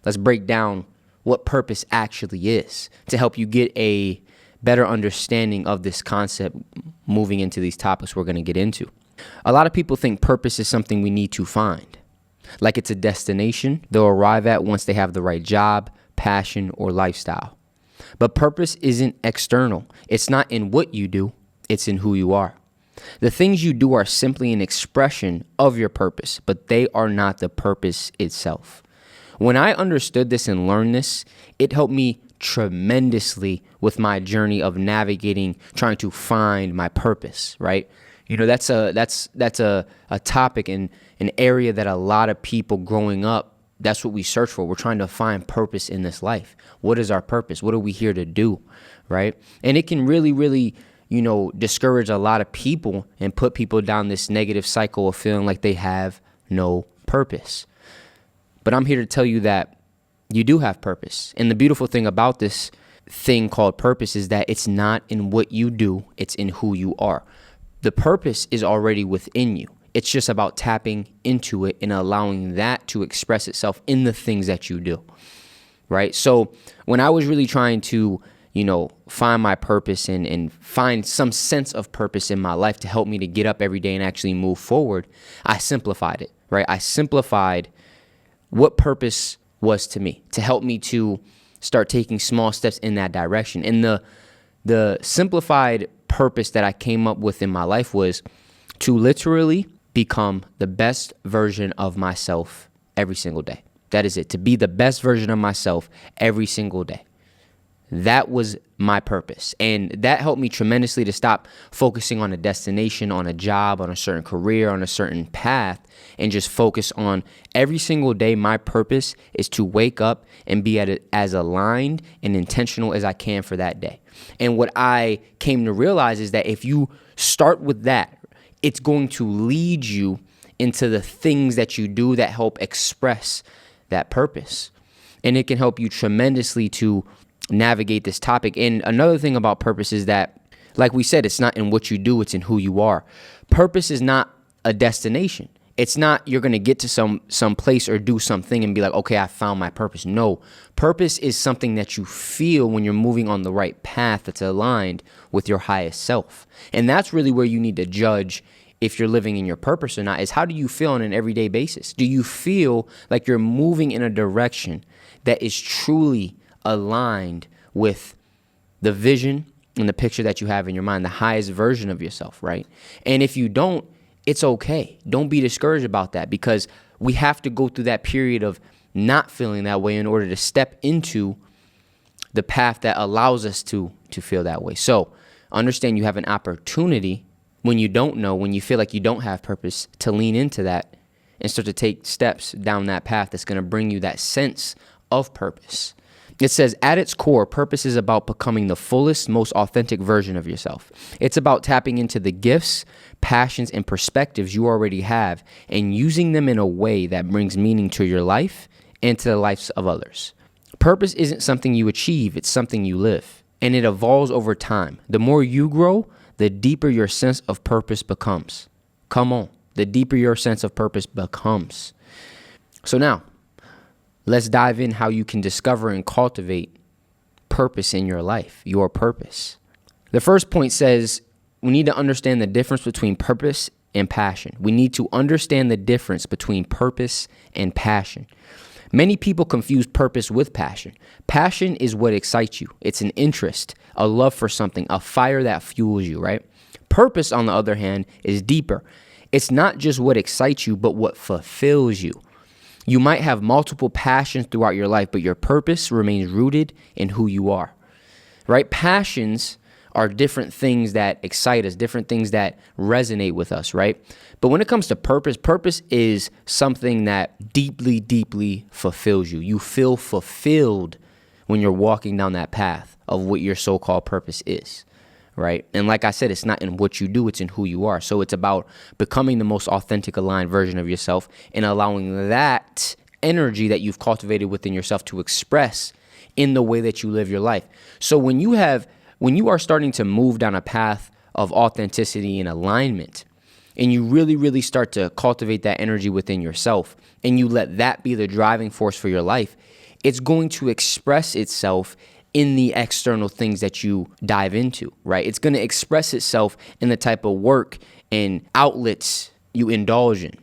let's break down what purpose actually is to help you get a better understanding of this concept moving into these topics we're going to get into. A lot of people think purpose is something we need to find, like it's a destination they'll arrive at once they have the right job, passion, or lifestyle. But purpose isn't external. It's not in what you do, it's in who you are. The things you do are simply an expression of your purpose, but they are not the purpose itself. When I understood this and learned this, it helped me tremendously with my journey of navigating, trying to find my purpose, right? You know, that's a topic and an area that a lot of people growing up, that's what we search for. We're trying to find purpose in this life. What is our purpose? What are we here to do, right? And it can really, really, discourage a lot of people and put people down this negative cycle of feeling like they have no purpose. But I'm here to tell you that you do have purpose. And the beautiful thing about this thing called purpose is that it's not in what you do, it's in who you are. The purpose is already within you. It's just about tapping into it and allowing that to express itself in the things that you do, right? So when I was really trying to, find my purpose and find some sense of purpose in my life to help me to get up every day and actually move forward, I simplified it, right? I simplified what purpose was to me to help me to start taking small steps in that direction. And the simplified purpose that I came up with in my life was to literally become the best version of myself every single day. That is it, to be the best version of myself every single day. That was my purpose. And that helped me tremendously to stop focusing on a destination, on a job, on a certain career, on a certain path, and just focus on every single day. My purpose is to wake up and be as aligned and intentional as I can for that day. And what I came to realize is that if you start with that, it's going to lead you into the things that you do that help express that purpose. And it can help you tremendously to navigate this topic. And another thing about purpose is that, like we said, it's not in what you do, it's in who you are. Purpose is not a destination. It's not you're going to get to some place or do something and be like, okay, I found my purpose. No, purpose is something that you feel when you're moving on the right path that's aligned with your highest self. And that's really where you need to judge if you're living in your purpose or not, is how do you feel on an everyday basis? Do you feel like you're moving in a direction that is truly aligned with the vision and the picture that you have in your mind, the highest version of yourself, right? And if you don't, it's okay. Don't be discouraged about that, because we have to go through that period of not feeling that way in order to step into the path that allows us to feel that way. So understand you have an opportunity when you don't know, when you feel like you don't have purpose, to lean into that and start to take steps down that path that's going to bring you that sense of purpose. It says, at its core, purpose is about becoming the fullest, most authentic version of yourself. It's about tapping into the gifts, passions, and perspectives you already have and using them in a way that brings meaning to your life and to the lives of others. Purpose isn't something you achieve, it's something you live, and it evolves over time. The more you grow, the deeper your sense of purpose becomes. Come on, the deeper your sense of purpose becomes. So now, let's dive in how you can discover and cultivate purpose in your life, your purpose. The first point says we need to understand the difference between purpose and passion. We need to understand the difference between purpose and passion. Many people confuse purpose with passion. Passion is what excites you. It's an interest, a love for something, a fire that fuels you, right? Purpose, on the other hand, is deeper. It's not just what excites you, but what fulfills you. You might have multiple passions throughout your life, but your purpose remains rooted in who you are, right? Passions are different things that excite us, different things that resonate with us, right? But when it comes to purpose, purpose is something that deeply, deeply fulfills you. You feel fulfilled when you're walking down that path of what your so-called purpose is, right? And like I said, it's not in what you do, it's in who you are. So it's about becoming the most authentic, aligned version of yourself and allowing that energy that you've cultivated within yourself to express in the way that you live your life. So when you are starting to move down a path of authenticity and alignment, and you really, really start to cultivate that energy within yourself, and you let that be the driving force for your life, it's going to express itself in the external things that you dive into, right? It's going to express itself in the type of work and outlets you indulge in.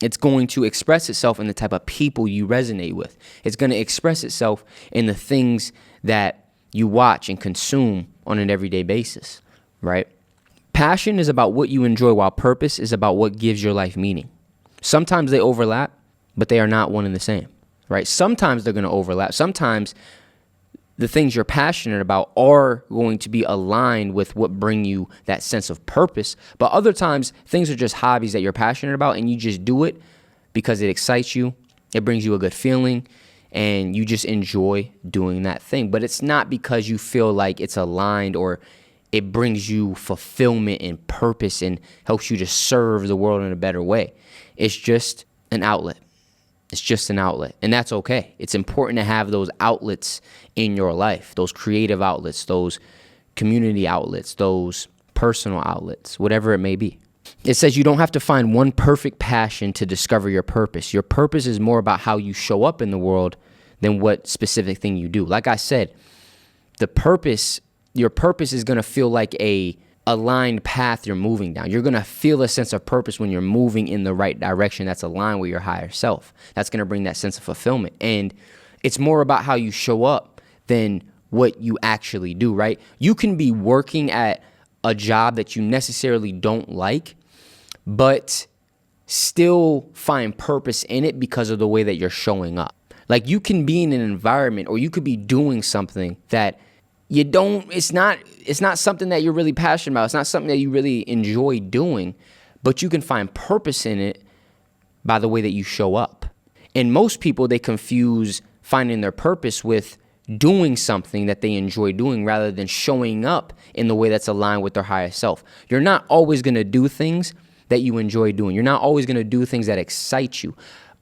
It's going to express itself in the type of people you resonate with. It's going to express itself in the things that you watch and consume on an everyday basis, right? Passion is about what you enjoy, while purpose is about what gives your life meaning. Sometimes they overlap, but they are not one and the same, right? Sometimes they're going to overlap. Sometimes the things you're passionate about are going to be aligned with what bring you that sense of purpose. But other times, things are just hobbies that you're passionate about, and you just do it because it excites you, it brings you a good feeling, and you just enjoy doing that thing. But it's not because you feel like it's aligned or it brings you fulfillment and purpose and helps you to serve the world in a better way. It's just an outlet. It's just an outlet, and that's okay. It's important to have those outlets in your life, those creative outlets, those community outlets, those personal outlets, whatever it may be. It says you don't have to find one perfect passion to discover your purpose. Your purpose is more about how you show up in the world than what specific thing you do. Like I said, your purpose is going to feel like a aligned path you're moving down. You're going to feel a sense of purpose when you're moving in the right direction that's aligned with your higher self. That's going to bring that sense of fulfillment. And it's more about how you show up than what you actually do, right? You can be working at a job that you necessarily don't like, but still find purpose in it because of the way that you're showing up. Like, you can be in an environment, or you could be doing something that it's not something that you're really passionate about. It's not something that you really enjoy doing, but you can find purpose in it by the way that you show up. And most people, they confuse finding their purpose with doing something that they enjoy doing rather than showing up in the way that's aligned with their higher self. You're not always going to do things that you enjoy doing. You're not always going to do things that excite you.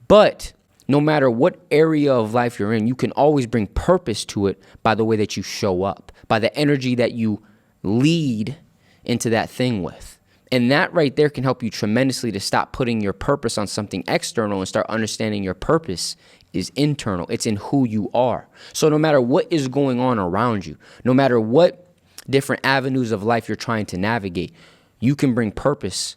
But no matter what area of life you're in, you can always bring purpose to it by the way that you show up, by the energy that you lead into that thing with. And that right there can help you tremendously to stop putting your purpose on something external and start understanding your purpose is internal. It's in who you are. So no matter what is going on around you, no matter what different avenues of life you're trying to navigate, you can bring purpose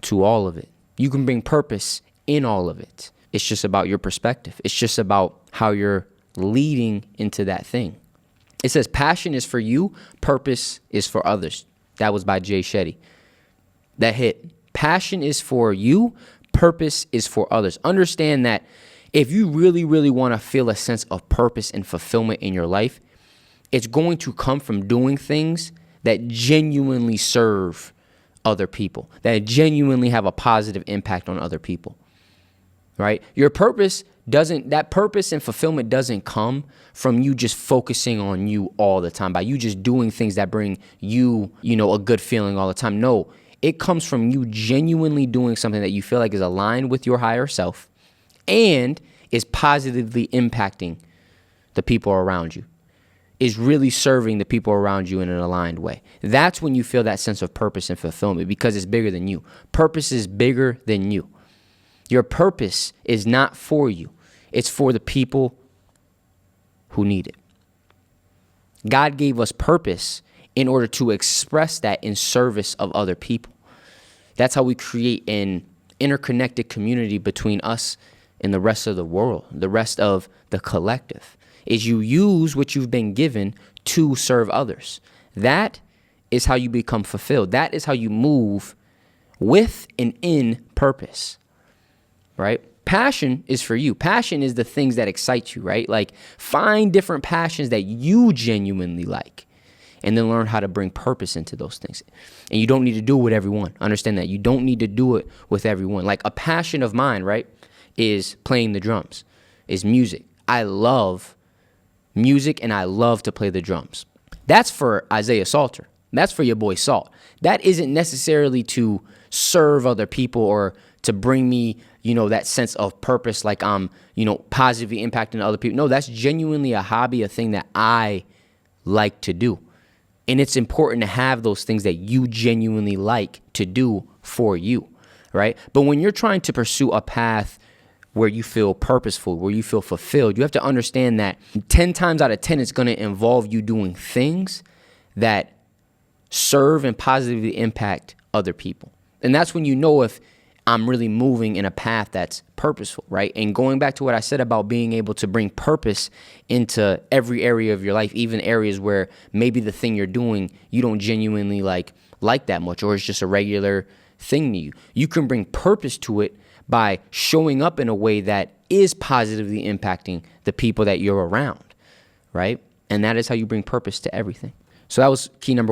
to all of it. You can bring purpose in all of it. It's just about your perspective. It's just about how you're leading into that thing. It says passion is for you, purpose is for others. That was by Jay Shetty. That hit. Passion is for you, purpose is for others. Understand that if you really, really want to feel a sense of purpose and fulfillment in your life, it's going to come from doing things that genuinely serve other people, that genuinely have a positive impact on other people. Right? Your purpose that purpose and fulfillment doesn't come from you just focusing on you all the time, by you just doing things that bring you, a good feeling all the time. No, it comes from you genuinely doing something that you feel like is aligned with your higher self and is positively impacting the people around you, is really serving the people around you in an aligned way. That's when you feel that sense of purpose and fulfillment, because it's bigger than you. Purpose is bigger than you. Your purpose is not for you. It's for the people who need it. God gave us purpose in order to express that in service of other people. That's how we create an interconnected community between us and the rest of the world, the rest of the collective, is you use what you've been given to serve others. That is how you become fulfilled. That is how you move with and in purpose. Right? Passion is for you. Passion is the things that excite you, right? Like, find different passions that you genuinely like, and then learn how to bring purpose into those things. And you don't need to do it with everyone. Understand that. You don't need to do it with everyone. Like, a passion of mine, right, is playing the drums, is music. I love music and I love to play the drums. That's for Isaiah Salter. That's for your boy Salt. That isn't necessarily to serve other people or to bring me, that sense of purpose, like I'm, positively impacting other people. No, that's genuinely a hobby, a thing that I like to do. And it's important to have those things that you genuinely like to do for you. right? But when you're trying to pursue a path where you feel purposeful, where you feel fulfilled, you have to understand that 10 times out of 10, it's going to involve you doing things that serve and positively impact other people. And that's when you know if I'm really moving in a path that's purposeful, right? And going back to what I said about being able to bring purpose into every area of your life, even areas where maybe the thing you're doing, you don't genuinely like that much, or it's just a regular thing to you. You can bring purpose to it by showing up in a way that is positively impacting the people that you're around, right? And that is how you bring purpose to everything. So that was key number one.